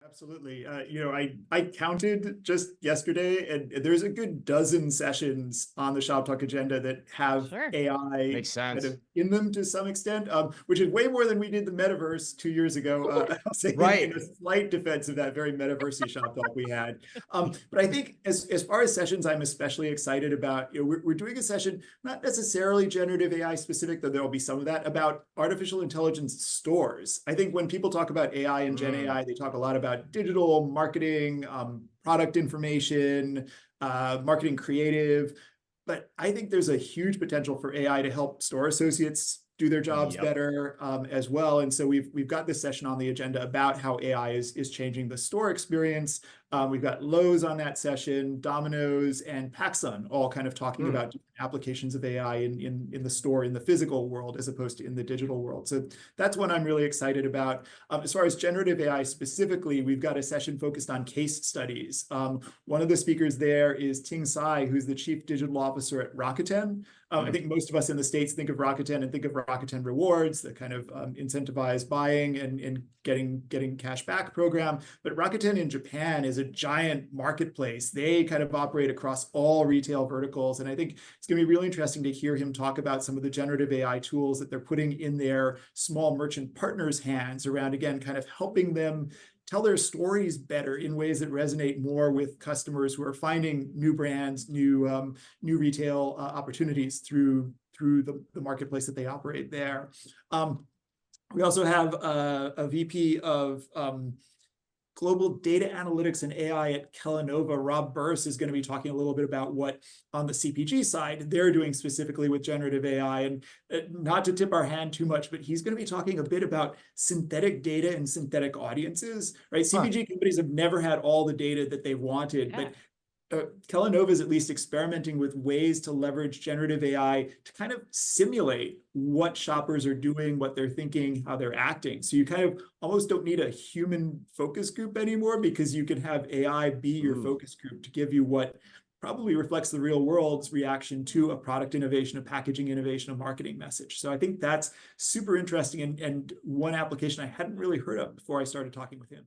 Absolutely. I counted just yesterday, and there's a good dozen sessions on the Shop Talk agenda that have Sure. AI Makes kind sense. of in them to some extent, which is way more than we did the metaverse 2 years ago. I'll say Right. in a slight defense of that very metaversey Shop Talk we had. But I think as far as sessions, I'm especially excited about. We're doing a session, not necessarily generative AI specific, though there'll be some of that, about artificial intelligence stores. I think when people talk about AI and Gen AI, they talk a lot about digital marketing, product information, marketing creative. But I think there's a huge potential for AI to help store associates do their jobs Yep. better as well. And so we've got this session on the agenda about how AI is changing the store experience. We've got Lowe's on that session, Domino's, and PacSun all kind of talking about applications of AI in the store, in the physical world, as opposed to in the digital world. So that's one I'm really excited about. As far as generative AI specifically, we've got a session focused on case studies. One of the speakers there is Ting Tsai, who's the Chief Digital Officer at Rakuten. I think most of us in the States think of Rakuten and think of Rakuten Rewards, the kind of incentivized buying and getting cash back program. But Rakuten in Japan is a giant marketplace. They kind of operate across all retail verticals. And I think it's going to be really interesting to hear him talk about some of the generative AI tools that they're putting in their small merchant partners' hands around, again, kind of helping them tell their stories better in ways that resonate more with customers who are finding new brands, new retail opportunities through the marketplace that they operate there. We also have a VP of Global Data Analytics and AI at Kellanova. Rob Burse is going to be talking a little bit about what on the CPG side they're doing specifically with generative AI. And not to tip our hand too much, but he's going to be talking a bit about synthetic data and synthetic audiences, right? CPG companies have never had all the data that they wanted, but Kellanova is at least experimenting with ways to leverage generative AI to kind of simulate what shoppers are doing, what they're thinking, how they're acting. So you kind of almost don't need a human focus group anymore, because you can have AI be your focus group to give you what probably reflects the real world's reaction to a product innovation, a packaging innovation, a marketing message. So I think that's super interesting and one application I hadn't really heard of before I started talking with him.